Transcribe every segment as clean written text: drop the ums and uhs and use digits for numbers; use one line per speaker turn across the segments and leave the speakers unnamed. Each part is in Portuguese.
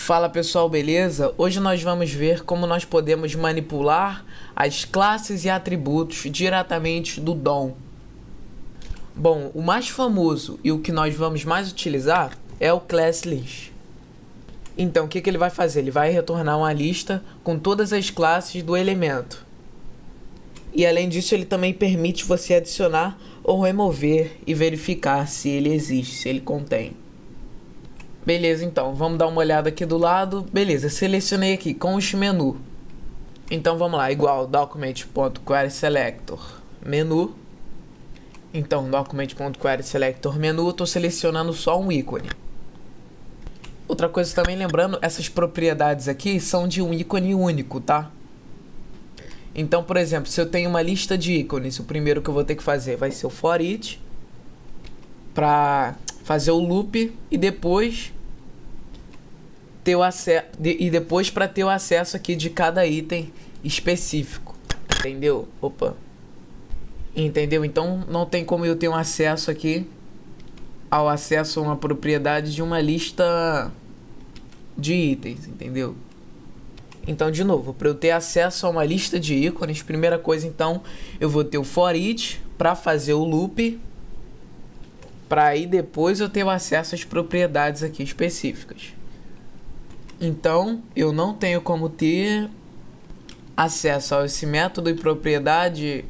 Fala pessoal, beleza? Hoje nós vamos ver como nós podemos manipular as classes e atributos diretamente do DOM. Bom, o mais famoso e o que nós vamos mais utilizar é o ClassList. Então, o que ele vai fazer? Ele vai retornar uma lista com todas as classes do elemento. E além disso, ele também permite você adicionar ou remover e verificar se ele existe, se ele contém. Beleza, então, vamos dar uma olhada aqui do lado. Beleza, selecionei aqui const menu. Então vamos lá, igual document.querySelector menu. Então, document.querySelector menu, estou selecionando só um ícone. Outra coisa também, lembrando, essas propriedades aqui são de um ícone único, tá? Então, por exemplo, se eu tenho uma lista de ícones, o primeiro que eu vou ter que fazer vai ser o for each, para fazer o loop e depois ter o para ter o acesso aqui de cada item específico, entendeu? Opa. Entendeu? Então não tem como eu ter um acesso aqui ao acesso a uma propriedade de uma lista de itens, entendeu? Então, de novo, para eu ter acesso a uma lista de ícones, primeira coisa, então, eu vou ter o for each para fazer o loop, para aí depois eu ter o acesso às propriedades aqui específicas. Então, eu não tenho como ter acesso a esse método e propriedade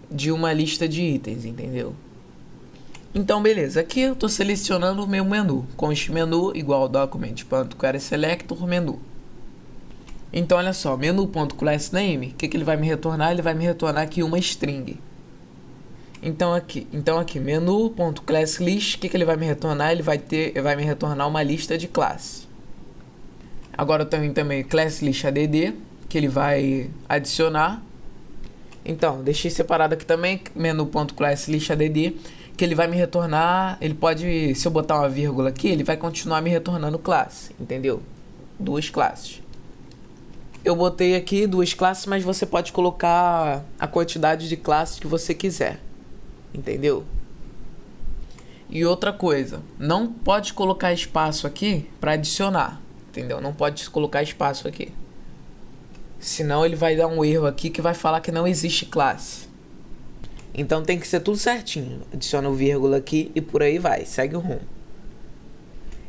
de uma lista de itens, entendeu? Então, beleza. Aqui eu estou selecionando o meu menu. Const menu igual document.querySelector menu. Então, olha só. Menu.className, o que ele vai me retornar? Ele vai me retornar aqui uma string. Então aqui menu.classList, o que ele vai me retornar? Ele vai me retornar uma lista de classe. Agora eu tenho também ClassListAdd, que ele vai adicionar. Então, deixei separado aqui também menu.classListAdd, que ele vai me retornar, ele pode, se eu botar uma vírgula aqui, ele vai continuar me retornando classe, entendeu? Duas classes. Eu botei aqui duas classes, mas você pode colocar a quantidade de classes que você quiser, entendeu? E outra coisa, não pode colocar espaço aqui para adicionar, entendeu? Não pode colocar espaço aqui. Senão ele vai dar um erro aqui que vai falar que não existe classe. Então tem que ser tudo certinho. Adiciona o vírgula aqui e por aí vai. Segue o rumo.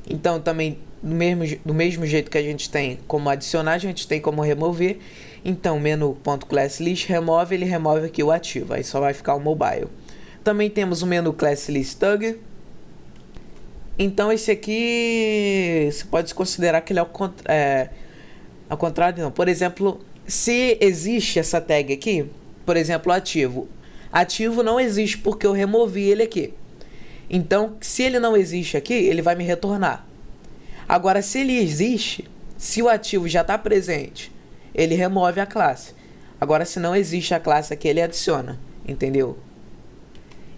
Então também do mesmo jeito que a gente tem como adicionar, a gente tem como remover. Então menu.classList remove, ele remove aqui o ativo. Aí só vai ficar o mobile. Também temos o menu classListTag. Então esse aqui você pode considerar que ele é ao contrário, não. Por exemplo, se existe essa tag aqui, por exemplo, ativo. Ativo não existe porque eu removi ele aqui. Então, se ele não existe aqui, ele vai me retornar. Agora, se ele existe, se o ativo já está presente, ele remove a classe. Agora, se não existe a classe aqui, ele adiciona. Entendeu?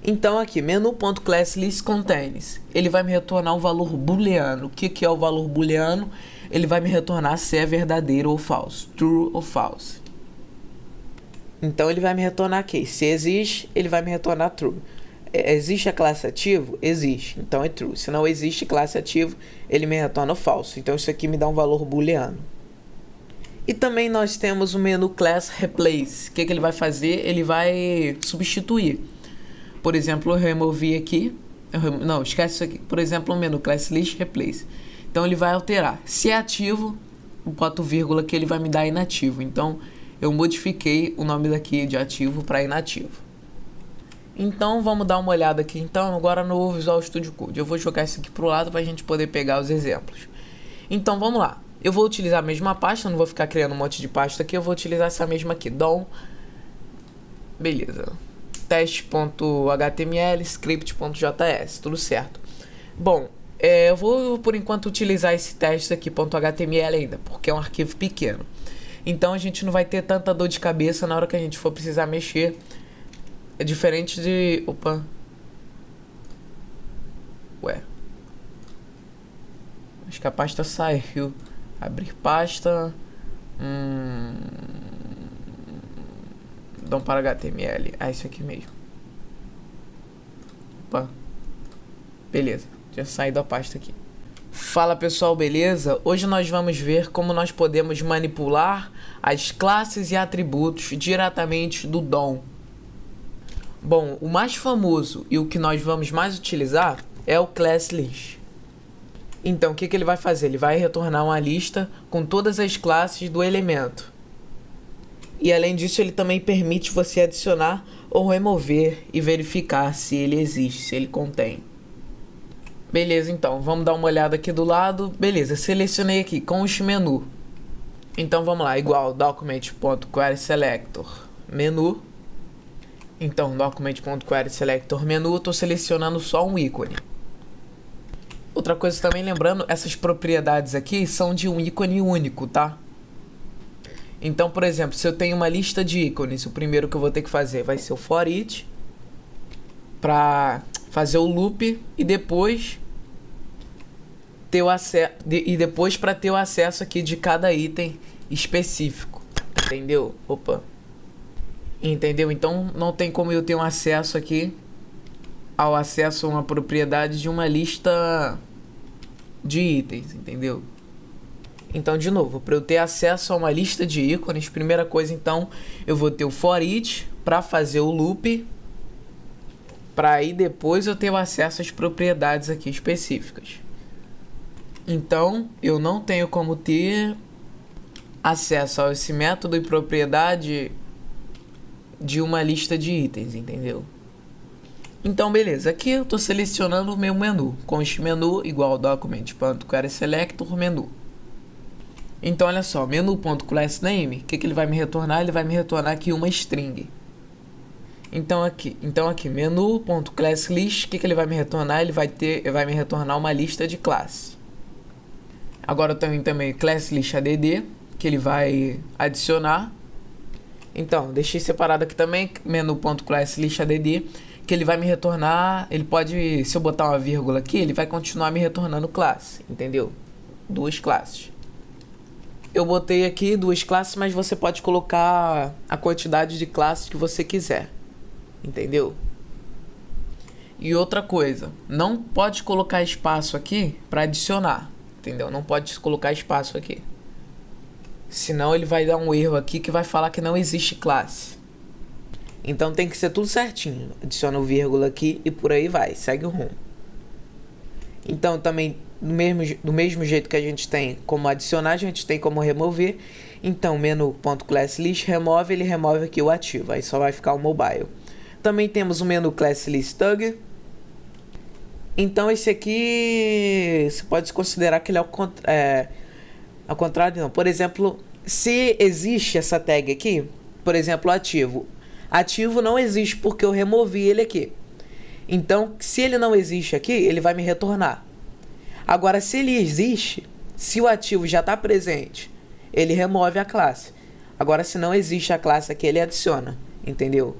Então, aqui, menu.classListContains. Ele vai me retornar um valor booleano. O que é o valor booleano? Ele vai me retornar se é verdadeiro ou falso, true ou false. Então ele vai me retornar aqui. Se existe, ele vai me retornar true. Existe a classe ativo? Existe, então é true. Se não existe classe ativo, ele me retorna falso. Então isso aqui me dá um valor booleano. E também nós temos o menu class replace. O que ele vai fazer? Ele vai substituir. Por exemplo, eu removi aqui. Não, esquece isso aqui. Por exemplo, o menu class list replace. Então ele vai alterar. Se é ativo, boto vírgula que ele vai me dar inativo. Então eu modifiquei o nome daqui de ativo para inativo. Então vamos dar uma olhada aqui então agora no Visual Studio Code. Eu vou jogar isso aqui para o lado para a gente poder pegar os exemplos. Então vamos lá. Eu vou utilizar a mesma pasta, não vou ficar criando um monte de pasta aqui. Eu vou utilizar essa mesma aqui, DOM. Beleza. Teste.html, script.js, tudo certo. Bom, eu vou por enquanto utilizar esse teste aqui .html ainda, porque é um arquivo pequeno. Então a gente não vai ter tanta dor de cabeça na hora que a gente for precisar mexer. É diferente de... Opa. Ué. Acho que a pasta saiu. Abrir pasta. DOM para HTML. Ah, isso aqui mesmo. Opa. Beleza. Já saiu da pasta aqui. Fala pessoal, beleza? Hoje nós vamos ver como nós podemos manipular as classes e atributos diretamente do DOM. Bom, o mais famoso e o que nós vamos mais utilizar é o ClassList. Então, o que ele vai fazer? Ele vai retornar uma lista com todas as classes do elemento. E além disso, ele também permite você adicionar ou remover e verificar se ele existe, se ele contém. Beleza, então, vamos dar uma olhada aqui do lado. Beleza, selecionei aqui com o menu. Então vamos lá, igual document.querySelector menu. Então, document.querySelector menu, estou selecionando só um ícone. Outra coisa também, lembrando, essas propriedades aqui são de um ícone único, tá? Então, por exemplo, se eu tenho uma lista de ícones, o primeiro que eu vou ter que fazer vai ser o for each, para fazer o loop e depois ter o acesso para ter o acesso aqui de cada item específico, entendeu? Opa. Entendeu? Então não tem como eu ter um acesso aqui ao acesso a uma propriedade de uma lista de itens, entendeu? Então, de novo, para eu ter acesso a uma lista de ícones, primeira coisa, então, eu vou ter o for each para fazer o loop, para aí depois eu ter o acesso às propriedades aqui específicas. Então, eu não tenho como ter acesso a esse método e propriedade de uma lista de itens, entendeu? Então, beleza. Aqui eu estou selecionando o meu menu, com este menu igual document.querySelector menu. Então, olha só, menu.className, o que ele vai me retornar? Ele vai me retornar aqui uma string. Então aqui menu.classList, o que ele vai me retornar? Ele vai me retornar uma lista de classe. Agora eu tenho também ClassListAdd, que ele vai adicionar. Então, deixei separado aqui também menu.classListAdd, que ele vai me retornar, ele pode, se eu botar uma vírgula aqui, ele vai continuar me retornando classe, entendeu? Duas classes. Eu botei aqui duas classes, mas você pode colocar a quantidade de classes que você quiser, entendeu? E outra coisa, não pode colocar espaço aqui para adicionar, entendeu? Não pode colocar espaço aqui. Senão ele vai dar um erro aqui que vai falar que não existe classe. Então tem que ser tudo certinho. Adiciona o vírgula aqui e por aí vai, segue o rumo. Então também do mesmo jeito que a gente tem como adicionar, a gente tem como remover. Então menu.classList remove, ele remove aqui o ativo, aí só vai ficar o mobile. Também temos o menu classListTag. Então esse aqui você pode considerar que ele é ao contrário, não. Por exemplo, se existe essa tag aqui, por exemplo, ativo. Ativo não existe porque eu removi ele aqui. Então, se ele não existe aqui, ele vai me retornar. Agora, se ele existe, se o ativo já está presente, ele remove a classe. Agora, se não existe a classe aqui, ele adiciona. Entendeu?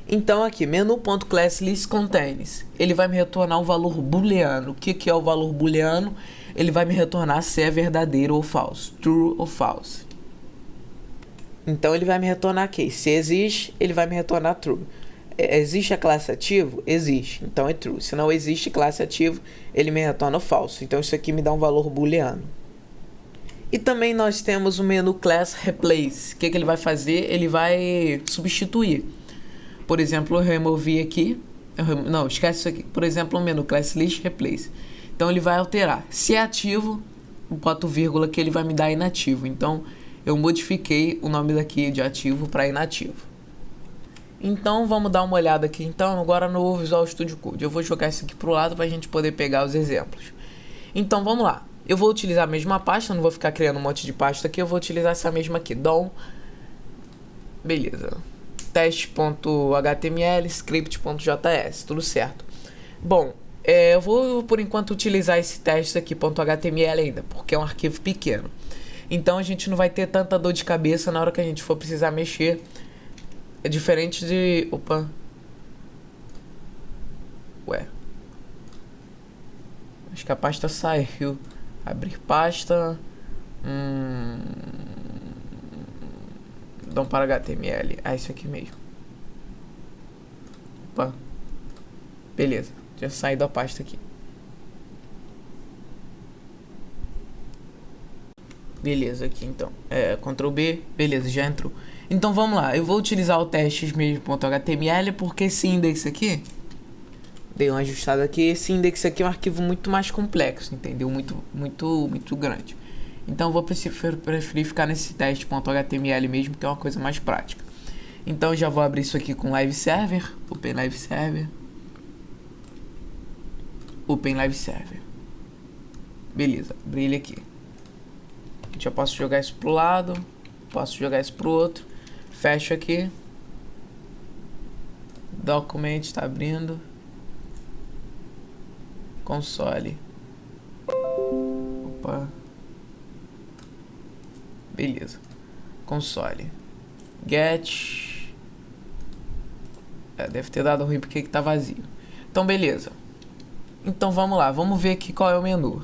Então, aqui, menu.classListContains. Ele vai me retornar um valor booleano. O que é o valor booleano? Ele vai me retornar se é verdadeiro ou falso. True ou false. Então, ele vai me retornar aqui. Se existe, ele vai me retornar true. Existe a classe ativo? Existe. Então, é true. Se não existe classe ativo, ele me retorna falso. Então, isso aqui me dá um valor booleano. E também nós temos o menu classReplace. O que ele vai fazer? Ele vai substituir. Por exemplo, eu removi aqui. Não, esquece isso aqui. Por exemplo, o menu classListReplace. Então, ele vai alterar. Se é ativo, eu boto vírgula que ele vai me dar inativo. Então, eu modifiquei o nome daqui de ativo para inativo. Então, vamos dar uma olhada aqui. Então, agora no Visual Studio Code. Eu vou jogar isso aqui para o lado para a gente poder pegar os exemplos. Então, vamos lá. Eu vou utilizar a mesma pasta. Não vou ficar criando um monte de pasta aqui. Eu vou utilizar essa mesma aqui. DOM. Beleza. Teste.html, script.js. Tudo certo. Bom, eu vou, por enquanto, utilizar esse teste aqui, .html ainda, porque é um arquivo pequeno. Então, a gente não vai ter tanta dor de cabeça na hora que a gente for precisar mexer. É diferente de... Opa. Ué. Acho que a pasta saiu. Abrir pasta. DOM para HTML. Ah, isso aqui mesmo. Opa. Beleza. Já saí da pasta aqui. Beleza, aqui então. Ctrl B, beleza, já entrou. Então vamos lá, eu vou utilizar o teste mesmo.html porque esse index aqui, dei uma ajustada aqui, esse index aqui é um arquivo muito mais complexo, entendeu? Muito grande. Então eu vou preferir ficar nesse teste.html mesmo, que é uma coisa mais prática. Então eu já vou abrir isso aqui com Live Server, Open Live Server. Open Live Server. Beleza, abri ele aqui. Já posso jogar isso pro lado, posso jogar isso pro outro. Fecho aqui. Document tá abrindo. Console. Opa. Beleza. Console. Get. Deve ter dado ruim porque que tá vazio. Então beleza. Então vamos lá, vamos ver aqui qual é o menu.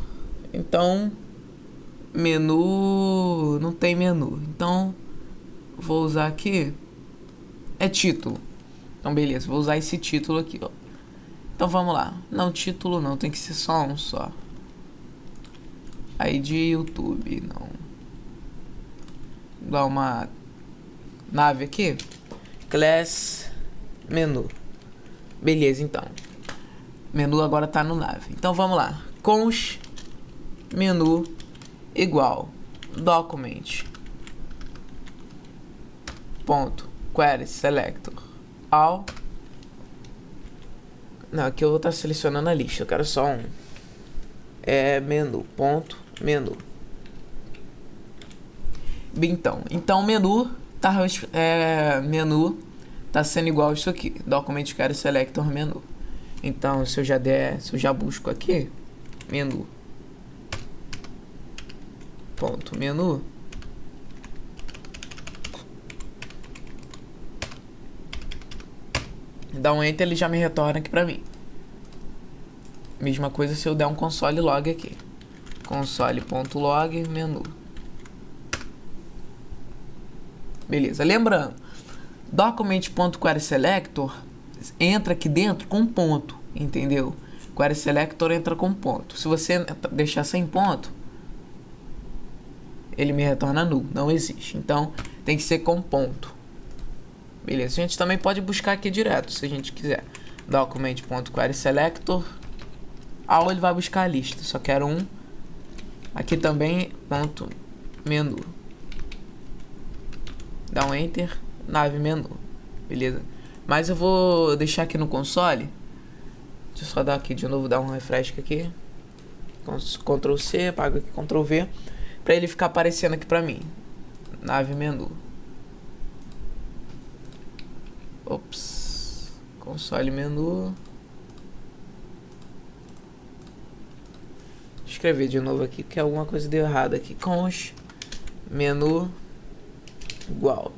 Então, menu, não tem menu. Então, vou usar aqui, título. Então beleza, vou usar esse título aqui, ó. Então vamos lá, não, título não, tem que ser só um só. ID YouTube, não. Dá uma nave aqui. Class, menu. Beleza, então. Menu agora tá no nave. Então vamos lá. Const menu igual document ponto query selector all. Não, aqui eu vou estar selecionando a lista. Eu quero só um. Menu ponto menu. Então menu tá menu tá sendo igual a isso aqui. Document query selector menu. Então, se eu já busco aqui, menu, ponto, menu, dá um enter, ele já me retorna aqui pra mim. Mesma coisa se eu der um console log aqui, console.log, menu. Beleza, lembrando, document.querySelector entra aqui dentro com ponto, entendeu? Query Selector entra com ponto. Se você deixar sem ponto, ele me retorna null, não existe. Então tem que ser com ponto. Beleza, a gente também pode buscar aqui direto, se a gente quiser. Document.querySelector all, ele vai buscar a lista, só quero um. Aqui também, ponto menu. Dá um enter, nave menu. Beleza? Mas eu vou deixar aqui no console. Deixa eu só dar aqui de novo, dar um refresh aqui. Ctrl C, apago aqui, Ctrl V. Pra ele ficar aparecendo aqui pra mim. Nave menu. Ops. Console menu. Vou escrever de novo aqui, porque alguma coisa deu errado aqui. Const menu igual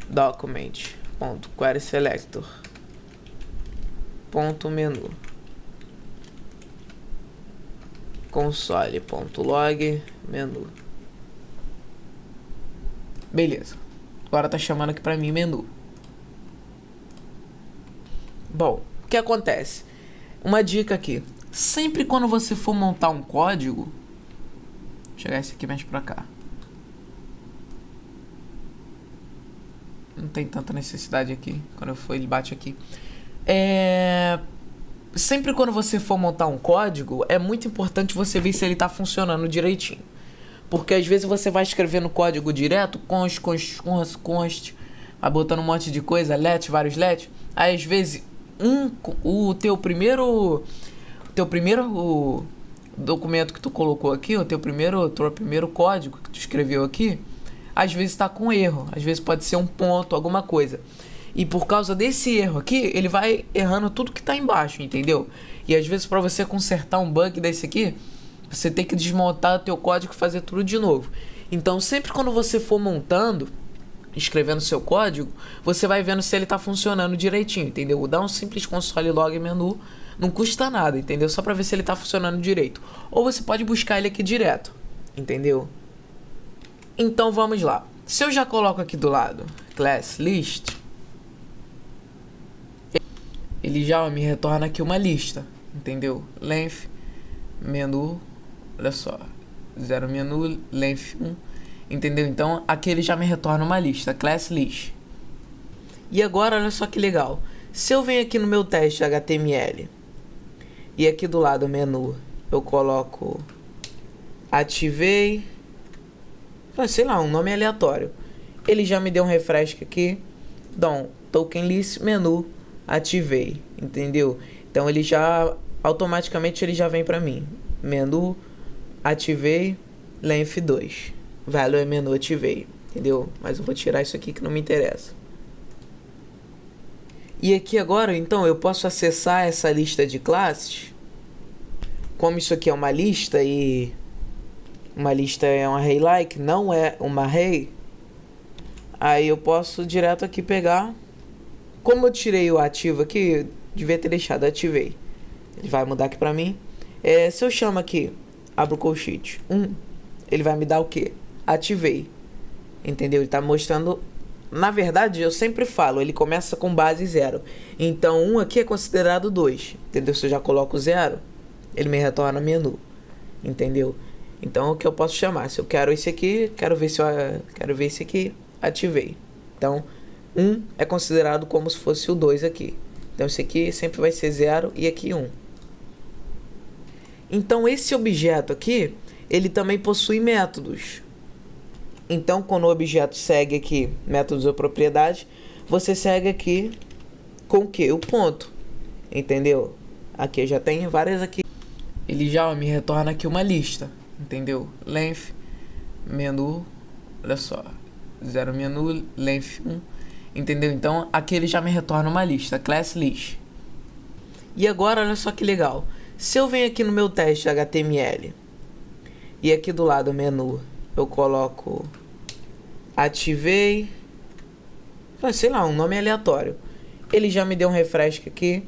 document ponto query selector ponto menu console ponto log menu. Beleza, agora tá chamando aqui pra mim menu. Bom, o que acontece? Uma dica aqui, sempre quando você for montar um código, vou chegar esse aqui mais pra cá, não tem tanta necessidade aqui. Quando eu for, ele bate aqui. Sempre quando você for montar um código, é muito importante você ver se ele está funcionando direitinho. Porque às vezes você vai escrevendo código direto, const, vai botando um monte de coisa, let, vários let. Aí às vezes o teu primeiro documento que tu colocou aqui, o teu primeiro código que tu escreveu aqui, às vezes está com erro, às vezes pode ser um ponto, alguma coisa. E por causa desse erro aqui, ele vai errando tudo que está embaixo, entendeu? E às vezes para você consertar um bug desse aqui, você tem que desmontar o teu código e fazer tudo de novo. Então sempre quando você for montando, escrevendo seu código, você vai vendo se ele está funcionando direitinho, entendeu? Dá um simples console log menu, não custa nada, entendeu? Só para ver se ele está funcionando direito. Ou você pode buscar ele aqui direto, entendeu? Então vamos lá. Se eu já coloco aqui do lado class list, ele já me retorna aqui uma lista, entendeu? Length, menu, olha só, 0 menu, length 1. entendeu? Então aqui ele já me retorna uma lista, class list. E agora olha só que legal, se eu venho aqui no meu teste HTML e aqui do lado menu eu coloco ativei, sei lá, um nome aleatório, ele já me deu um refresh aqui, então token list menu ativei, entendeu? Então ele já automaticamente ele já vem para mim, menu ativei length 2, value é menu ativei, entendeu? Mas eu vou tirar isso aqui que não me interessa. E aqui agora então eu posso acessar essa lista de classes. Como isso aqui é uma lista e uma lista é um array like, não é uma array, aí eu posso direto aqui pegar. Como eu tirei o ativo aqui, eu devia ter deixado, ativei. Ele vai mudar aqui pra mim. Se eu chamo aqui, abro o colchete, ele vai me dar o que? Ativei. Entendeu? Ele tá mostrando. Na verdade, eu sempre falo, ele começa com base 0. Então, 1 aqui é considerado 2. Entendeu? Se eu já coloco 0, ele me retorna menu. Entendeu? Então, o que eu posso chamar? Se eu quero esse aqui, quero ver esse aqui, ativei. Então, 1 é considerado como se fosse o 2 aqui. Então, esse aqui sempre vai ser 0 e aqui 1. Então, esse objeto aqui, ele também possui métodos. Então, quando o objeto segue aqui métodos ou propriedade, você segue aqui com o que? O ponto. Entendeu? Aqui já tem várias aqui. Ele já me retorna aqui uma lista. Entendeu? Length, menu, olha só. 0 menu, length 1. Entendeu? Então, aqui ele já me retorna uma lista, class list. E agora, olha só que legal. Se eu venho aqui no meu teste HTML e aqui do lado menu eu coloco ativei, sei lá, um nome aleatório, ele já me deu um refresh aqui,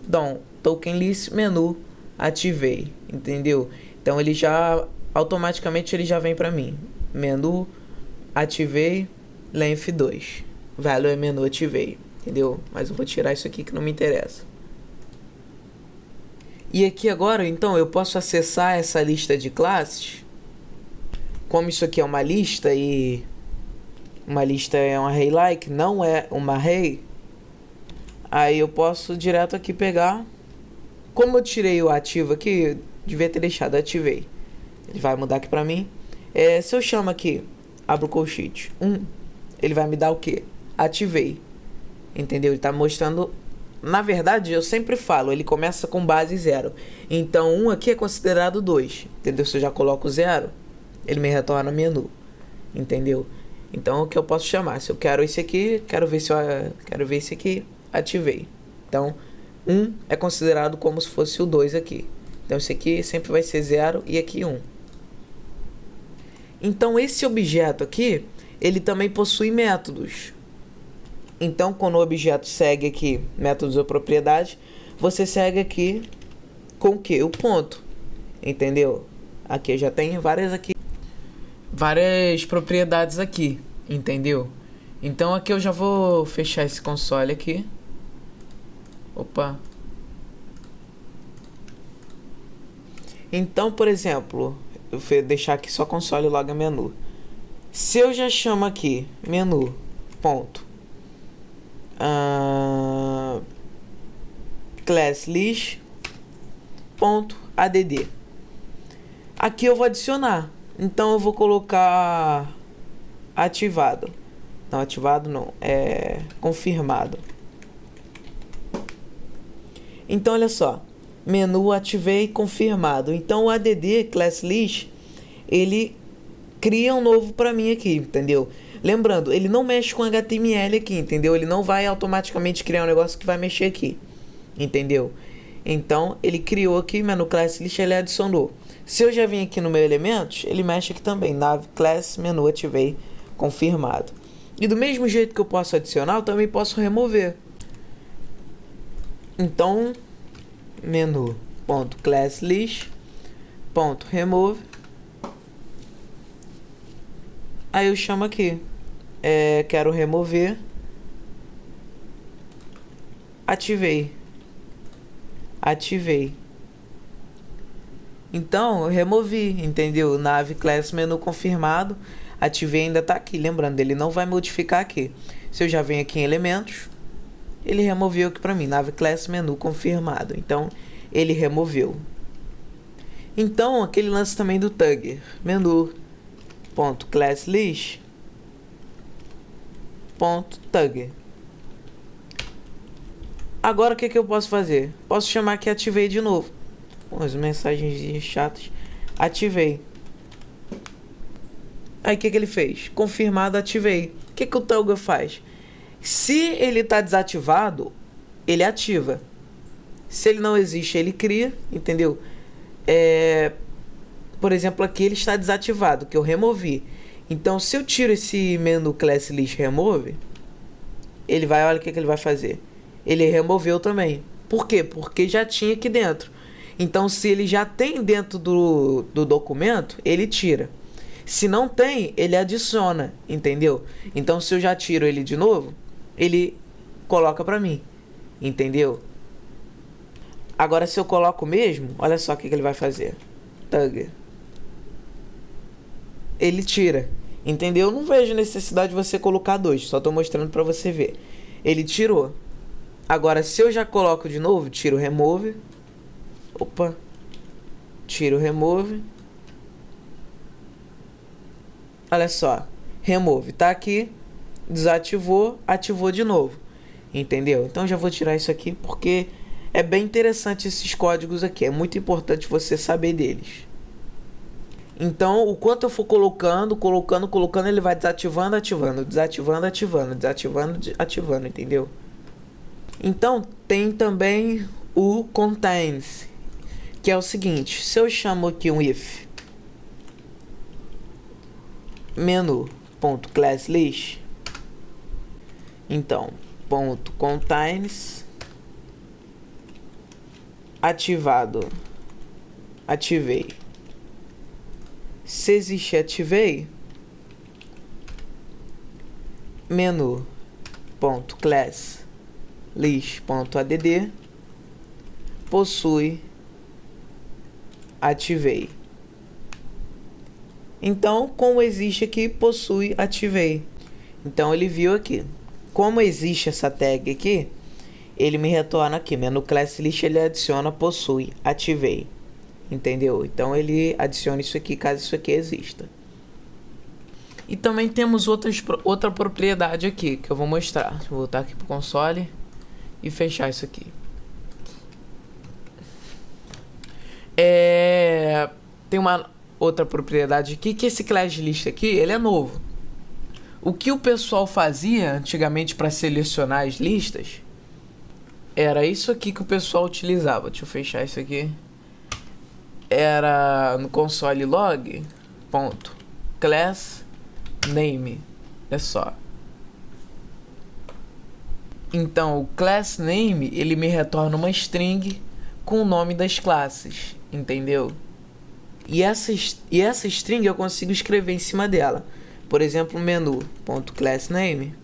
então token list menu ativei, entendeu? Então ele já automaticamente ele já vem para mim, menu ativei length 2, value é menu ativei, entendeu? Mas eu vou tirar isso aqui que não me interessa. E aqui agora, então, eu posso acessar essa lista de classes. Como isso aqui é uma lista e uma lista é um array like, não é uma array, aí eu posso direto aqui pegar. Como eu tirei o ativo aqui, eu devia ter deixado, ativei. Ele vai mudar aqui pra mim. Se eu chamo aqui, abro o colchete, ele vai me dar o que? Ativei. Entendeu? Ele tá mostrando. Na verdade, eu sempre falo, ele começa com base 0. Então, 1 aqui é considerado 2. Entendeu? Se eu já coloco 0, ele me retorna menu. Entendeu? Então, o que eu posso chamar? Se eu quero esse aqui, quero ver esse aqui, ativei. Então, 1 é considerado como se fosse o 2 aqui. Então, esse aqui sempre vai ser 0 e aqui 1. Então, esse objeto aqui, ele também possui métodos. Então, quando o objeto segue aqui métodos ou propriedade, você segue aqui com o que? O ponto. Entendeu? Aqui já tem várias propriedades aqui. Entendeu? Então, aqui eu já vou fechar esse console aqui. Opa. Então, por exemplo, eu vou deixar aqui só console logo menu. Se eu já chamo aqui menu, ponto. Class list ponto add, aqui eu vou adicionar, então eu vou colocar ativado, não, ativado não, é confirmado. Então olha só, menu ativei confirmado, então o add class list ele cria um novo para mim aqui, entendeu? Lembrando, ele não mexe com HTML aqui, entendeu? Ele não vai automaticamente criar um negócio que vai mexer aqui, entendeu? Então, ele criou aqui, mas no class list ele adicionou. Se eu já vim aqui no meu elementos, ele mexe aqui também. Nav class menu ativei confirmado. E do mesmo jeito que eu posso adicionar, eu também posso remover. Então, menu ponto class list ponto remove. Aí eu chamo aqui. Quero remover, ativei. Então eu removi, entendeu? Nav class menu confirmado. ativei ainda está aqui. Lembrando, ele não vai modificar aqui. Se eu já venho aqui em elementos, ele removeu aqui para mim, nave class menu confirmado. Então, ele removeu. Então, aquele lance também do tag, menu.classList.tag. Agora, o que eu posso fazer? Posso chamar aqui ativei de novo. As mensagens chatas. Ativei. Aí, o que ele fez? Confirmado, ativei. O que o tag faz? Se ele está desativado, ele ativa. Se ele não existe, ele cria, entendeu? Por exemplo, aqui ele está desativado, que eu removi. Então, se eu tiro esse menu class list remove, ele vai, olha o que ele vai fazer. Ele removeu também. Por quê? Porque já tinha aqui dentro. Então, se ele já tem dentro do documento, ele tira. Se não tem, ele adiciona, entendeu? Então, se eu já tiro ele de novo, ele coloca para mim, entendeu? Agora, se eu coloco mesmo, olha só o que ele vai fazer. Tag. Ele tira, entendeu? Eu não vejo necessidade de você colocar dois, só tô mostrando para você ver. Ele tirou. Agora, se eu já coloco de novo, tiro remove. Opa. Tiro remove. Olha só. Remove, tá aqui. Desativou, ativou de novo. Entendeu? Então já vou tirar isso aqui porque é bem interessante esses códigos aqui. É muito importante você saber deles. Então, o quanto eu for colocando, ele vai desativando, ativando, desativando, ativando, desativando, ativando, entendeu? Então, tem também o contains, que é o seguinte, se eu chamo aqui um if menu.classList, então, .contains ativado, ativei. Se existe ativei, menu.class.list.add possui ativei. Então, como existe aqui, possui ativei. Então, ele viu aqui. Como existe essa tag aqui, ele me retorna aqui. Menu class list, ele adiciona possui ativei. Entendeu? Então, ele adiciona isso aqui caso isso aqui exista. E também temos outra propriedade aqui que eu vou mostrar. Vou voltar aqui para o console e fechar isso aqui. Tem uma outra propriedade aqui, que esse class list aqui, ele é novo. O que o pessoal fazia antigamente para selecionar as listas era isso aqui que o pessoal utilizava. Deixa eu fechar isso aqui. Era no console log ponto class name. É só. Então o class name ele me retorna uma string com o nome das classes, entendeu? E essa string eu consigo escrever em cima dela. Por exemplo, menu.className.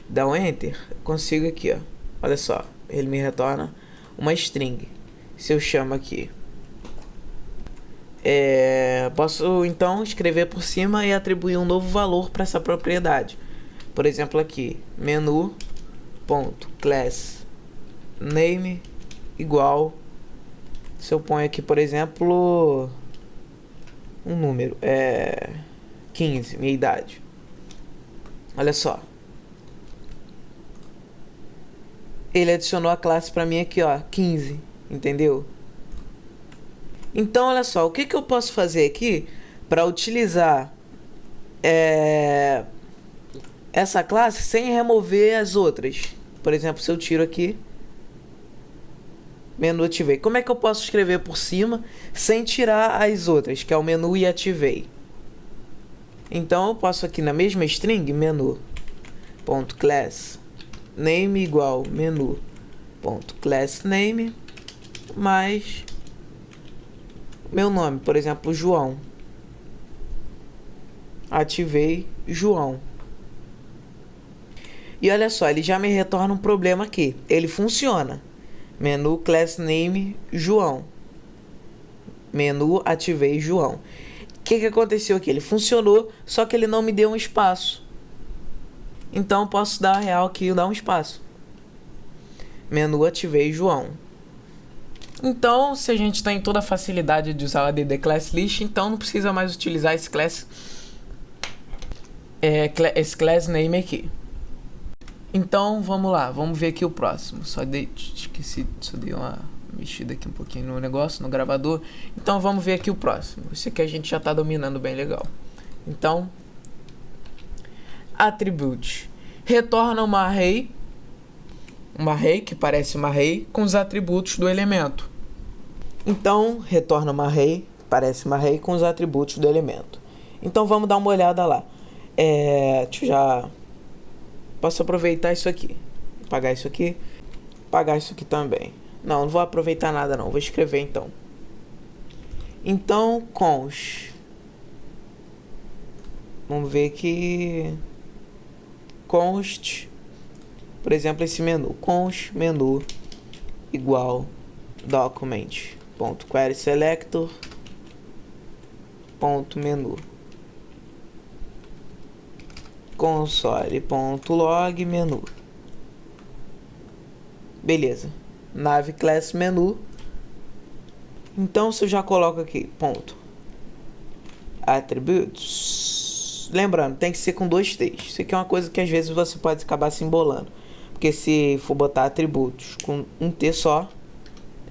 Dá um enter, consigo aqui, ó. Olha só, ele me retorna uma string. Se eu chamo aqui, posso então escrever por cima e atribuir um novo valor para essa propriedade. Por exemplo, aqui, menu.className igual. Se eu ponho aqui, por exemplo, um número, 15, minha idade. Olha só. Ele adicionou a classe para mim aqui, ó, 15, entendeu? Então, olha só, o que eu posso fazer aqui para utilizar essa classe sem remover as outras? Por exemplo, se eu tiro aqui, menu ativei. Como é que eu posso escrever por cima sem tirar as outras, que é o menu e ativei? Então eu posso aqui na mesma string, menu.class name igual menu.className mais meu nome, por exemplo, João. Ativei João. E olha só, ele já me retorna um problema aqui. Ele funciona. Menu class name João. Menu ativei João. O que aconteceu aqui? Ele funcionou, só que ele não me deu um espaço. Então posso dar real aqui e dar um espaço. Menu ativei João. Então, se a gente tem toda a facilidade de usar o add class list, então não precisa mais utilizar esse class name aqui. Então, vamos lá, vamos ver aqui o próximo. Só dei uma mexida aqui um pouquinho no negócio, no gravador. Então, vamos ver aqui o próximo. Esse aqui a gente já está dominando bem legal. Então, attribute. Retorna uma array que parece uma array com os atributos do elemento. Então, retorna uma array, parece uma array com os atributos do elemento. Então, vamos dar uma olhada lá. Deixa eu já... Posso aproveitar isso aqui. Apagar isso aqui. Apagar isso aqui também. Não vou aproveitar nada não. Vou escrever então. Então, const. Vamos ver aqui. Const. Por exemplo, esse menu. Const menu igual document.querySelector.menu console.log menu. Beleza. Nave class menu. Então, se eu já coloco aqui ponto attributes, lembrando, tem que ser com 2 T's. Isso aqui é uma coisa que às vezes você pode acabar se embolando, porque se for botar atributos com um T só,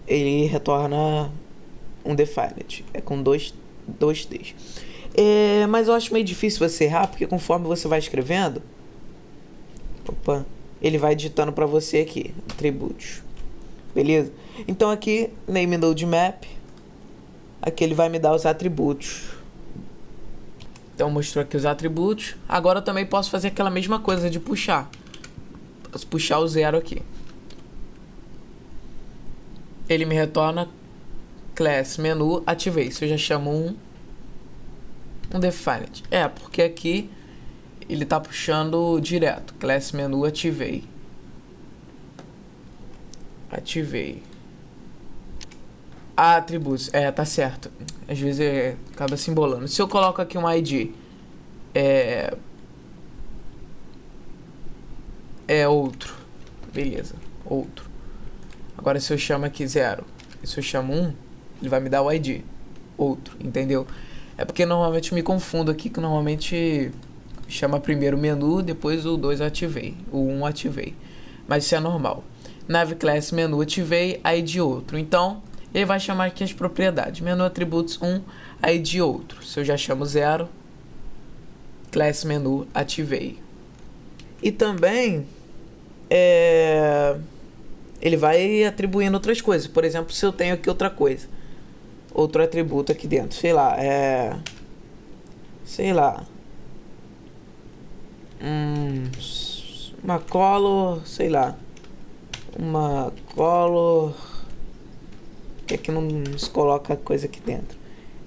ele retorna um definite. É com dois T's. Mas eu acho meio difícil você errar, porque conforme você vai escrevendo, ele vai digitando para você aqui, atributos. Beleza? Então aqui, name node map, aqui ele vai me dar os atributos. Então mostrou aqui os atributos. Agora eu também posso fazer aquela mesma coisa de puxar. Posso puxar o 0 aqui. Ele me retorna class menu ativei. Isso eu já chamo um definite. Porque aqui ele tá puxando direto. Class menu ativei. Atributos. Tá certo. Às vezes acaba se embolando. Se eu coloco aqui um ID, outro. Beleza. Outro. Agora se eu chamo aqui 0, e se eu chamo 1, ele vai me dar o ID. Outro. Entendeu? É porque normalmente me confundo aqui, que normalmente chama primeiro o menu, depois o 2 ativei, o 1 ativei. Mas isso é normal. Nave class menu ativei, ID outro. Então, ele vai chamar aqui as propriedades. Menu atributos 1, ID outro. Se eu já chamo 0, class menu ativei. E também, ele vai atribuindo outras coisas. Por exemplo, se eu tenho aqui outra coisa, outro atributo aqui dentro, sei lá, uma color, sei lá, uma color, que aqui não se coloca coisa aqui dentro.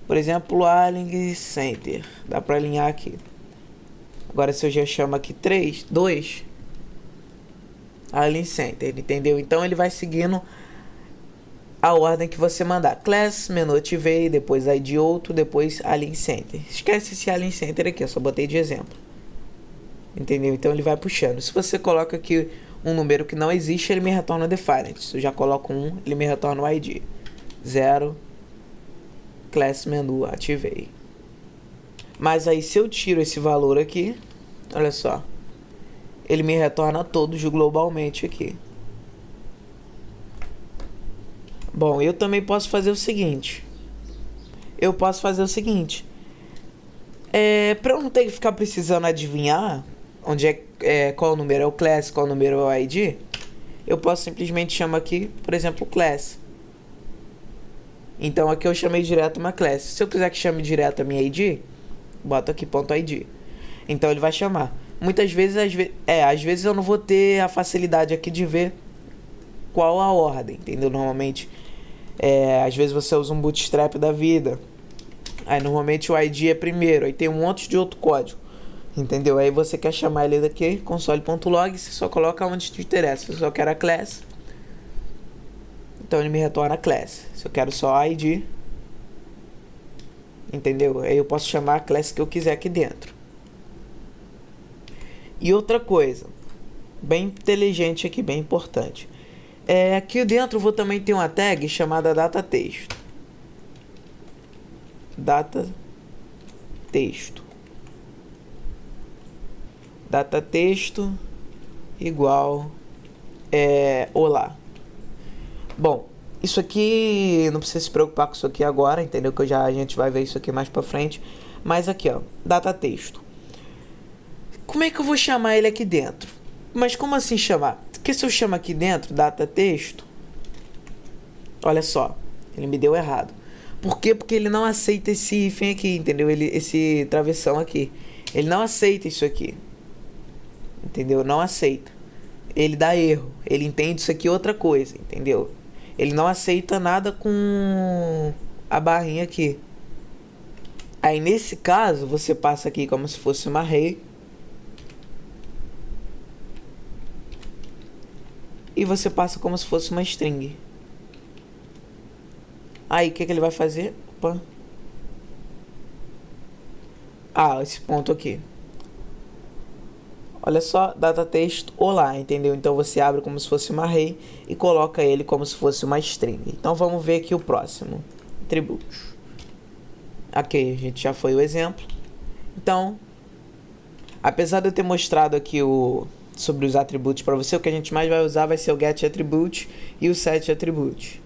Por exemplo, align center, dá para alinhar aqui. Agora se eu já chamo aqui 2 align center, entendeu? Então ele vai seguindo a ordem que você mandar. Class, menu ativei, depois ID outro, depois align center. Esquece esse align center aqui, eu só botei de exemplo. Entendeu? Então ele vai puxando. Se você coloca aqui um número que não existe, ele me retorna definite. Se eu já coloco 1, ele me retorna o ID. 0, class menu ativei. Mas aí se eu tiro esse valor aqui, olha só, ele me retorna todos globalmente aqui. Bom, eu também posso fazer o seguinte. Para eu não ter que ficar precisando adivinhar onde qual número é o class, qual número é o ID, eu posso simplesmente chamar aqui, por exemplo, class. Então aqui eu chamei direto uma class. Se eu quiser que chame direto a minha ID, boto aqui .id. Então ele vai chamar. Muitas vezes, às vezes eu não vou ter a facilidade aqui de ver qual a ordem, entendeu? Normalmente, às vezes você usa um bootstrap da vida. Aí normalmente o ID é primeiro, aí tem um monte de outro código, entendeu? Aí você quer chamar ele daqui, console.log, você só coloca onde te interessa. Se eu só quero a class, então ele me retorna a class. Se eu quero só ID, entendeu? Aí eu posso chamar a classe que eu quiser aqui dentro. E outra coisa, bem inteligente aqui, bem importante. Aqui dentro eu vou também ter uma tag chamada data texto. Data texto igual olá. Bom, isso aqui não precisa se preocupar com isso aqui agora, entendeu? Que a gente vai ver isso aqui mais pra frente. Mas aqui, ó, data texto. Como é que eu vou chamar ele aqui dentro? Mas como assim chamar? Porque se eu chamo aqui dentro data texto, olha só, ele me deu errado. Por quê? Porque ele não aceita esse hífen aqui, entendeu? Esse travessão aqui. Ele não aceita isso aqui. Entendeu? Não aceita. Ele dá erro. Ele entende isso aqui outra coisa, entendeu? Ele não aceita nada com a barrinha aqui. Aí nesse caso, você passa aqui como se fosse uma array. E você passa como se fosse uma string. Aí o que ele vai fazer? Opa. Esse ponto aqui. Olha só, data texto olá, entendeu? Então você abre como se fosse uma array e coloca ele como se fosse uma string. Então vamos ver aqui o próximo. Atributos. Ok, a gente já foi o exemplo. Então, apesar de eu ter mostrado aqui sobre os atributos para você, o que a gente mais vai usar vai ser o getAttribute e o setAttribute.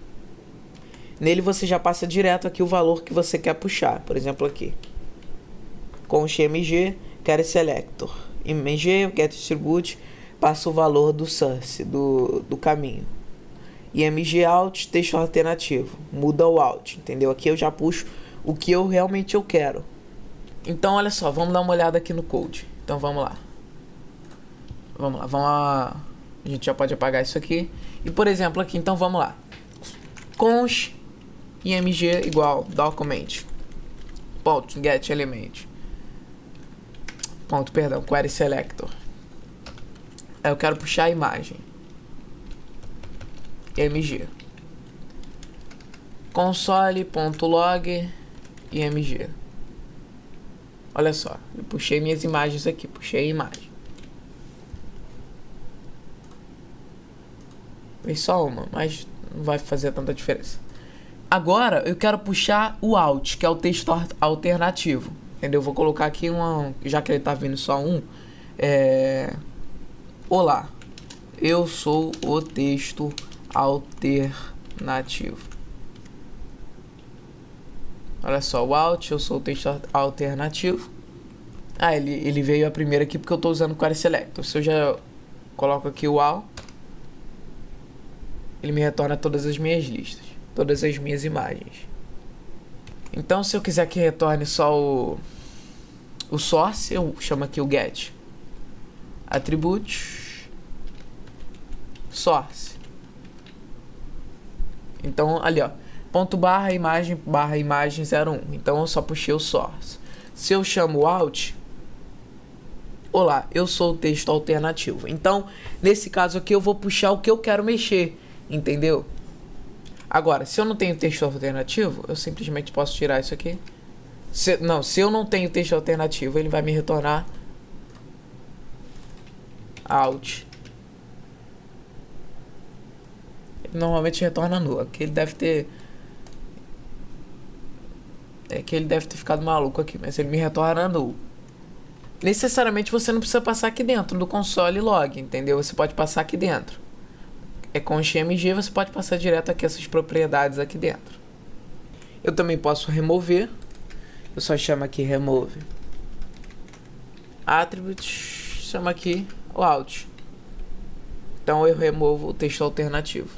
Nele você já passa direto aqui o valor que você quer puxar. Por exemplo aqui. Const mg, getSelector. mg, o getAttribute, passa o valor do source, do caminho. E mgout, texto alternativo. Muda o out, entendeu? Aqui eu já puxo o que eu realmente quero. Então olha só, vamos dar uma olhada aqui no code. Então vamos lá. Vamos lá. A gente já pode apagar isso aqui. E por exemplo aqui, então vamos lá. Const img igual document ponto get element ponto, perdão, query selector. Aí eu quero puxar a imagem img console.log img. Olha só, eu puxei minhas imagens aqui, puxei a imagem. Fez só uma, mas não vai fazer tanta diferença. Agora eu quero puxar o out, que é o texto alternativo. Entendeu? Vou colocar aqui já que ele tá vindo só olá, eu sou o texto alternativo. Olha só, o out, eu sou o texto alternativo. Ele veio a primeira aqui porque eu tô usando o query selector. Se eu já coloco aqui o all, ele me retorna todas as minhas listas, todas as minhas imagens. Então se eu quiser que retorne só o source, eu chamo aqui o get attribute source. Então ali ó, ponto barra imagem 01. Então eu só puxei o source. Se eu chamo o out, olá, eu sou o texto alternativo. Então nesse caso aqui eu vou puxar o que eu quero mexer, entendeu? Agora, se eu não tenho texto alternativo, eu simplesmente posso tirar isso aqui. Se eu não tenho texto alternativo, ele vai me retornar out. Ele normalmente retorna null. Aqui ele deve ter ficado maluco aqui, mas ele me retorna null. Necessariamente você não precisa passar aqui dentro do console log, entendeu? Você pode passar aqui dentro. Const mg, você pode passar direto aqui essas propriedades aqui dentro. Eu também posso remover. Eu só chamo aqui remove attribute, chamo aqui o out. Então eu removo o texto alternativo.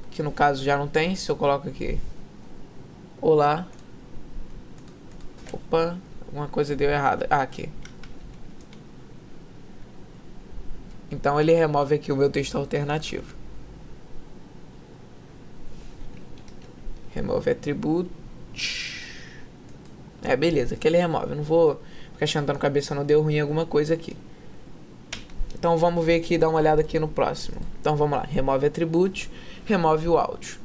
Que no caso já não tem. Se eu coloco aqui olá, opa, alguma coisa deu errada. Aqui. Então ele remove aqui o meu texto alternativo. Remove attribute. Beleza, aqui ele remove. Eu não vou ficar chantando cabeça, não deu ruim alguma coisa aqui. Então vamos ver aqui, dar uma olhada aqui no próximo. Então vamos lá, remove attribute. remove o áudio.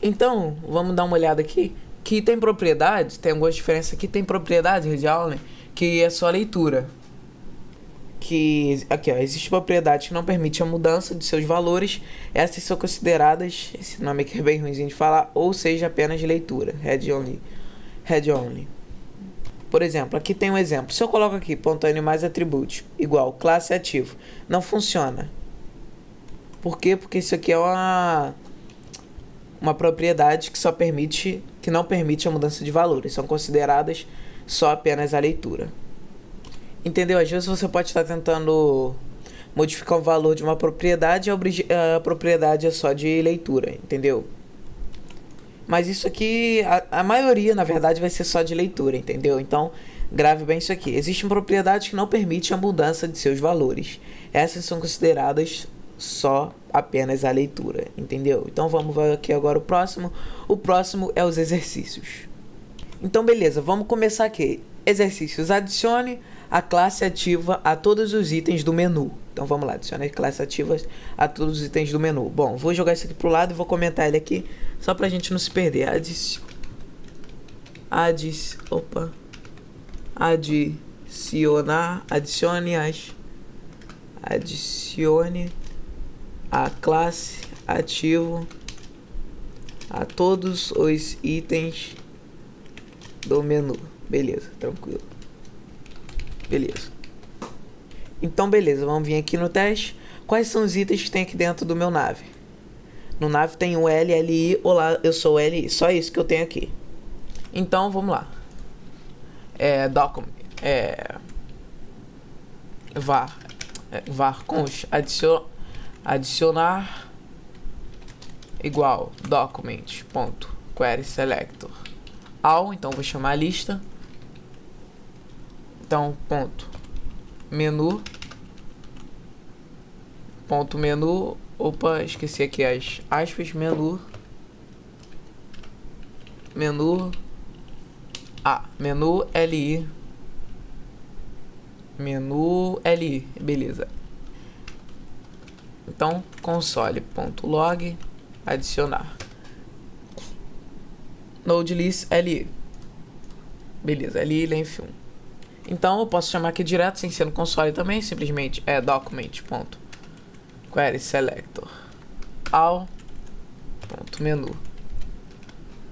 Então, vamos dar uma olhada aqui, que tem propriedades, tem algumas diferenças aqui, tem propriedades, Read-Only, que é só leitura. Que aqui, ó, existe propriedade que não permite a mudança de seus valores. Essas são consideradas, esse nome aqui é bem ruimzinho de falar, ou seja, apenas leitura, Read-Only. Por exemplo, aqui tem um exemplo. Se eu coloco aqui .n mais atributos igual classe ativo, não funciona. Por quê? Porque isso aqui é uma propriedade que não permite a mudança de valores. São consideradas só apenas a leitura. Entendeu? Às vezes você pode estar tentando modificar o valor de uma propriedade e a propriedade é só de leitura, entendeu? Mas isso aqui, a maioria, na verdade, vai ser só de leitura, entendeu? Então, grave bem isso aqui. Existem propriedades que não permitem a mudança de seus valores. Essas são consideradas só apenas a leitura, entendeu? Então, vamos ver aqui agora o próximo. O próximo é os exercícios. Então, beleza, vamos começar aqui. Exercícios. Adicione a classe ativa a todos os itens do menu. Então vamos lá, adicione classe ativas a todos os itens do menu. Bom, vou jogar isso aqui pro lado e vou comentar ele aqui, só pra gente não se perder. Adicione a classe ativo a todos os itens do menu. Beleza, tranquilo. Beleza. Então, beleza, vamos vir aqui no teste. Quais são os itens que tem aqui dentro do meu nave? No nave tem o LLI. Olá, eu sou o LI. Só isso que eu tenho aqui. Então, vamos lá. var const adicionar igual document.querySelector ao, então vou chamar a lista. Então, menu, opa, esqueci aqui as aspas, menu li, beleza. Então, console.log adicionar nodelist li, beleza, li length 1. Então eu posso chamar aqui direto, sem ser no console também, simplesmente document.querySelector ao .menu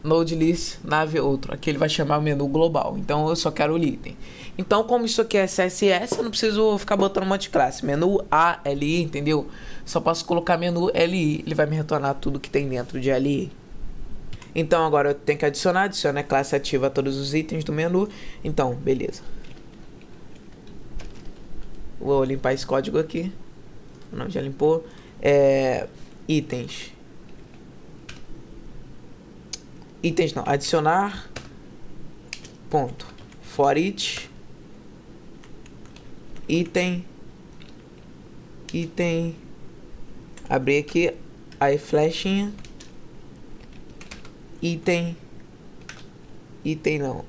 nodelist nave outro. Aqui ele vai chamar o menu global, então eu só quero o item. Então, como isso aqui é CSS, eu não preciso ficar botando um monte de classe. Menu A, LI, entendeu? Só posso colocar menu LI, ele vai me retornar tudo que tem dentro de LI. Então agora eu tenho que adicionar a classe ativa a todos os itens do menu. Então, beleza. Vou limpar esse código aqui. Não, já limpou. Itens não, adicionar ponto for each item, abrir aqui aí flechinha, item não,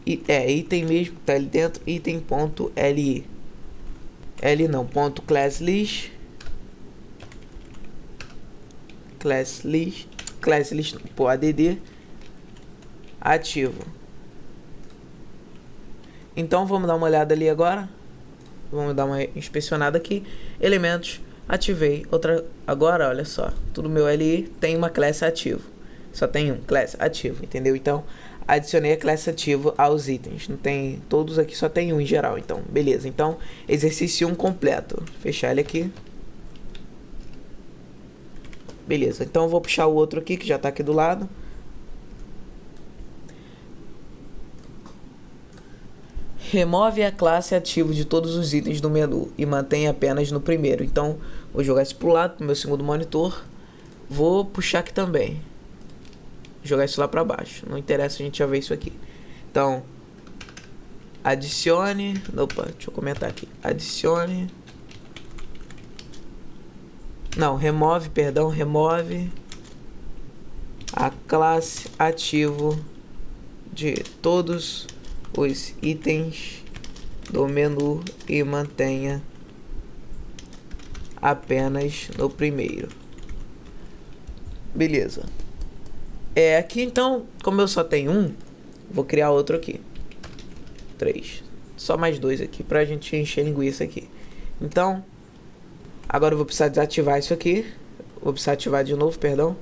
item mesmo, tá ali dentro, item.li, ponto class list, pô, add ativo. Então vamos dar uma olhada ali agora. Vamos dar uma inspecionada aqui. Elementos, ativei. Agora, olha só, tudo meu LI tem uma classe ativo. Só tem um classe ativo, entendeu? Então, adicionei a classe ativo aos itens. Não tem todos aqui, só tem um em geral. Então, beleza. Então, exercício 1 completo. Vou fechar ele aqui. Beleza. Então, eu vou puxar o outro aqui, que já está aqui do lado. Remove a classe ativo de todos os itens do menu e mantém apenas no primeiro. Então, vou jogar isso pro lado, pro meu segundo monitor. Vou puxar aqui também. Jogar isso lá pra baixo. Não interessa, a gente já vê isso aqui. Então, adicione... Opa, deixa eu comentar aqui. Adicione... Não, remove a classe ativo de todos os itens do menu e mantenha apenas no primeiro. Beleza. Aqui então, como eu só tenho um, vou criar outro aqui. 3. Só mais 2 aqui pra gente encher linguiça aqui. Então, agora eu vou precisar desativar isso aqui. Vou precisar ativar de novo, perdão.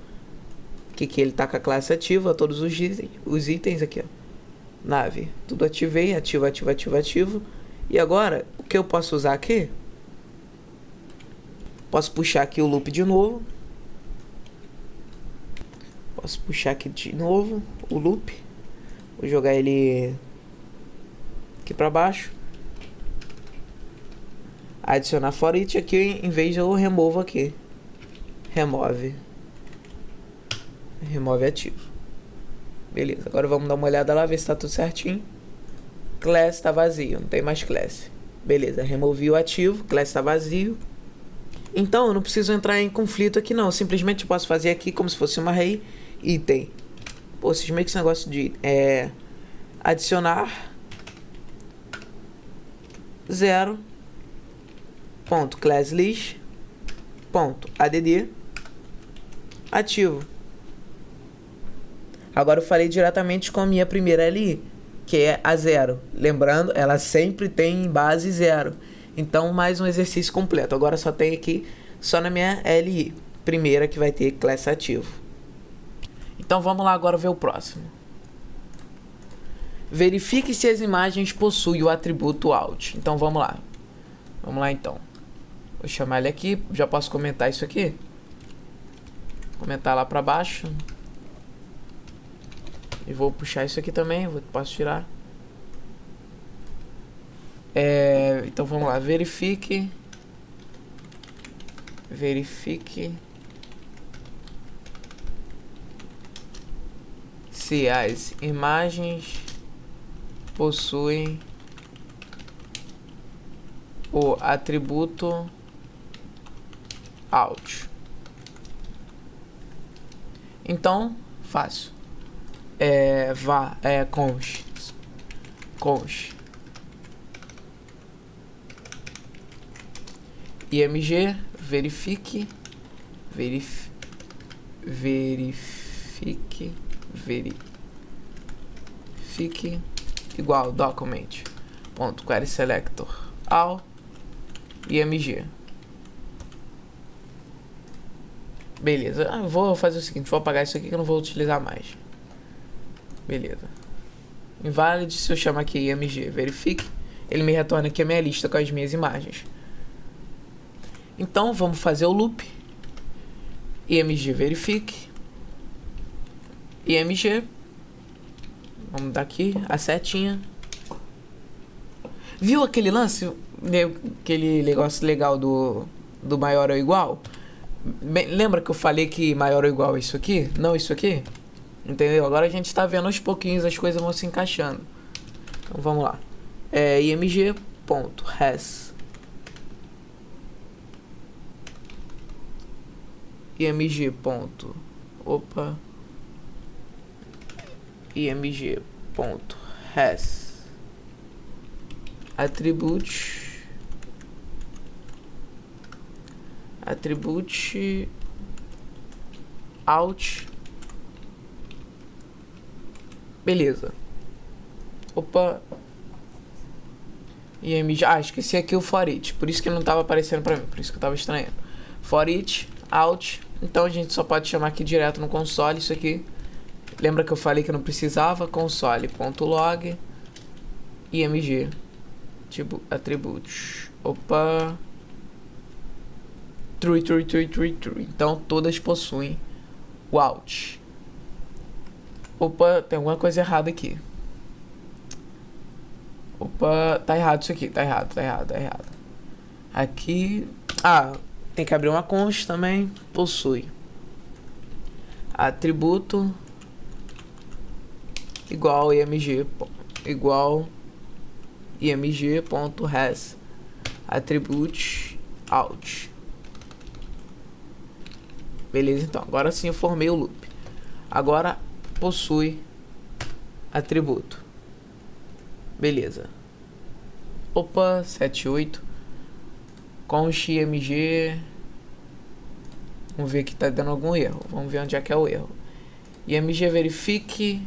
Que ele tá com a classe ativa, todos os itens aqui, ó. Nave, tudo ativei, ativo. E agora, o que eu posso usar aqui? Posso puxar aqui o loop de novo. Posso puxar aqui de novo o loop. Vou jogar ele aqui pra baixo. Adicionar for each aqui, em vez de eu removo aqui. Remove ativo. Beleza, agora vamos dar uma olhada lá, ver se tá tudo certinho. Class tá vazio, não tem mais class. Beleza, removi o ativo, class tá vazio. Então eu não preciso entrar em conflito aqui não. Eu simplesmente posso fazer aqui como se fosse uma array item. Pô, vocês meio que esse negócio de adicionar 0 ponto class list ponto add ativo. Agora eu falei diretamente com a minha primeira LI, que é a 0. Lembrando, ela sempre tem em base 0. Então, mais um exercício completo. Agora só tem aqui, só na minha LI, primeira, que vai ter class ativo. Então vamos lá agora ver o próximo. Verifique se as imagens possuem o atributo out. Então vamos lá. Vamos lá então. Vou chamar ele aqui. Já posso comentar isso aqui? Comentar lá para baixo. E vou puxar isso aqui também. Posso tirar. Então vamos lá. Verifique se as imagens possuem o atributo out. Então, fácil. Const img verifique igual document ponto query selector all img. Beleza, vou fazer o seguinte, vou apagar isso aqui que eu não vou utilizar mais. Beleza. Invalid, se eu chamar aqui img verifique, ele me retorna aqui a minha lista com as minhas imagens. Então vamos fazer o loop. Img verifique img. Vamos dar aqui a setinha. Viu aquele lance? Aquele negócio legal do maior ou igual? Lembra que eu falei que maior ou igual é isso aqui? Não isso aqui? Entendeu? Agora a gente tá vendo aos pouquinhos, as coisas vão se encaixando. Então vamos lá. img.res img.res attribute out. Beleza. img, esqueci aqui o for each, por isso que não estava aparecendo para mim, por isso que eu estava estranhando. For each out. Então a gente só pode chamar aqui direto no console isso aqui. Lembra que eu falei que não precisava? Console.log img tipo attributes. True. Então todas possuem o out. Tem alguma coisa errada aqui. Tá errado isso aqui, tá errado. Aqui, tem que abrir uma const também. Possui atributo igual img.res attribute out. Beleza, então agora sim eu formei o loop. Agora possui atributo. Beleza. 78 const img Vamos ver que tá dando algum erro. Vamos ver onde é que é o erro. IMG verifique.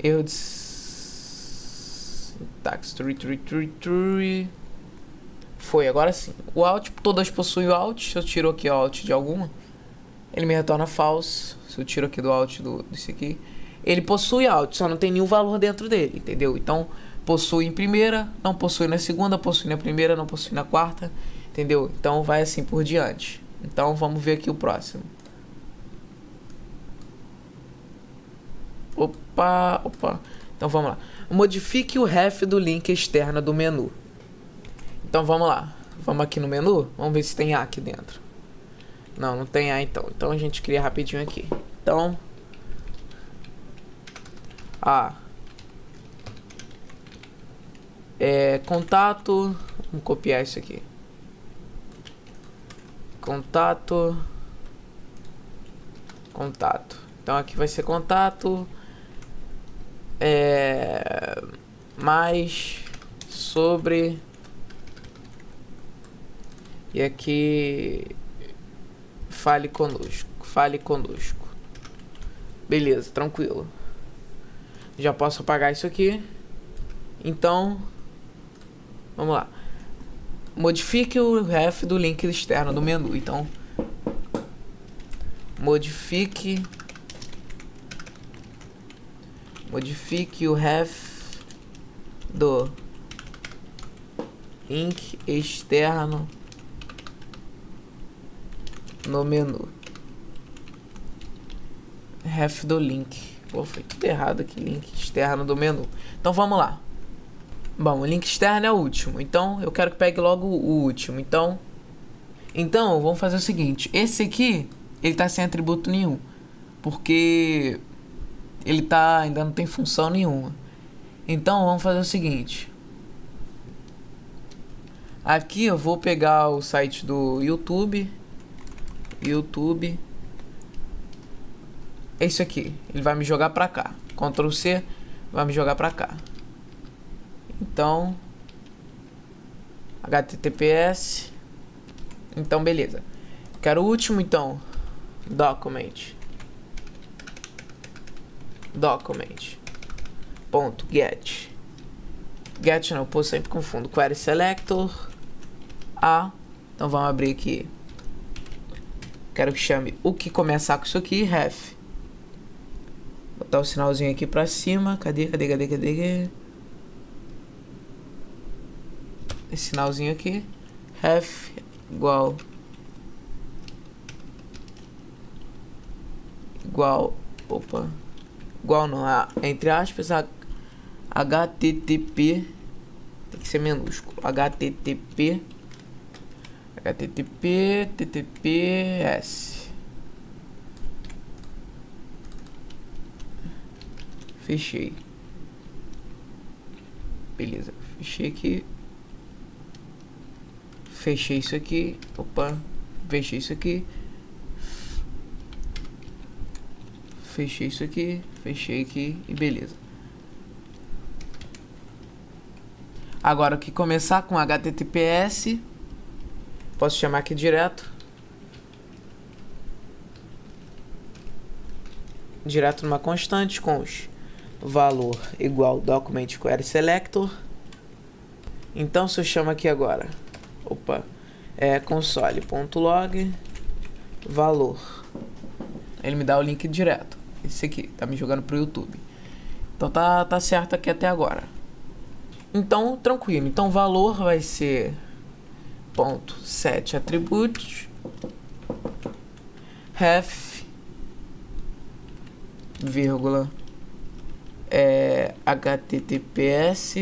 Erro de sintaxe. Foi, agora sim. O alt, todas possuem o alt. Se eu tiro aqui o alt de alguma, ele me retorna false. Se eu tiro aqui do alt desse aqui, ele possui alt, só não tem nenhum valor dentro dele, entendeu? Então, possui em primeira, não possui na segunda, possui na primeira, não possui na quarta, entendeu? Então, vai assim por diante. Então, vamos ver aqui o próximo. Opa. Então, vamos lá. Modifique o ref do link externo do menu. Então, vamos lá. Vamos aqui no menu, vamos ver se tem A aqui dentro. Não tem A então. Então, a gente cria rapidinho aqui. Então, contato, vamos copiar isso aqui. Contato. Então aqui vai ser contato. Mais sobre. E aqui fale conosco. Beleza, tranquilo. Já posso apagar isso aqui. Então, vamos lá. Modifique o ref do link externo do menu. Então, modifique o ref do link externo no menu. Ref do link. Pô, foi tudo errado aqui. Link externo do menu. Então vamos lá. Bom, o link externo é o último. Então eu quero que pegue logo o último. Então vamos fazer o seguinte. Esse aqui, ele tá sem atributo nenhum. Porque ele ainda não tem função nenhuma. Então vamos fazer o seguinte. Aqui eu vou pegar o site do YouTube. É isso aqui. Ele vai me jogar pra cá. Ctrl C, vai me jogar pra cá. Então, HTTPS. Então, beleza. Quero o último, então. Document. Get. Get não, pô, sempre confundo. Query Selector. Então vamos abrir aqui. Quero que chame o que começar com isso aqui, ref. Botar o sinalzinho aqui pra cima. Cadê? Esse sinalzinho aqui. Ref igual não, entre aspas, HTTP. Tem que ser minúsculo. TTPS. Fechei. Beleza. Fechei aqui. Fechei isso aqui. Fechei isso aqui. Fechei isso aqui. Fechei aqui. E beleza. Agora que começar com HTTPS. Posso chamar aqui direto numa constante com os valor igual document query selector. Então se eu chamo aqui agora, console.log valor, ele me dá o link direto. Esse aqui tá me jogando pro YouTube. Então tá certo aqui até agora. Então tranquilo. Então valor vai ser .set attributes ref vírgula https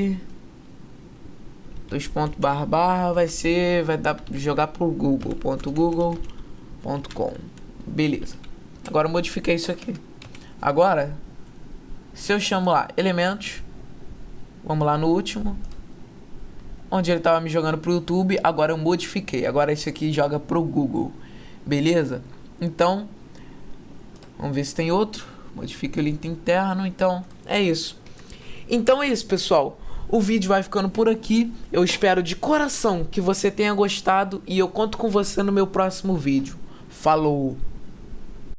vai dar jogar por google.com. Beleza. Agora eu modifiquei isso aqui. Agora se eu chamo lá elementos, vamos lá no último, onde ele estava me jogando pro YouTube, agora eu modifiquei. Agora esse aqui joga pro Google. Beleza? Então, vamos ver se tem outro. Modifique o link interno. Então, é isso. Então é isso, pessoal. O vídeo vai ficando por aqui. Eu espero de coração que você tenha gostado e eu conto com você no meu próximo vídeo. Falou!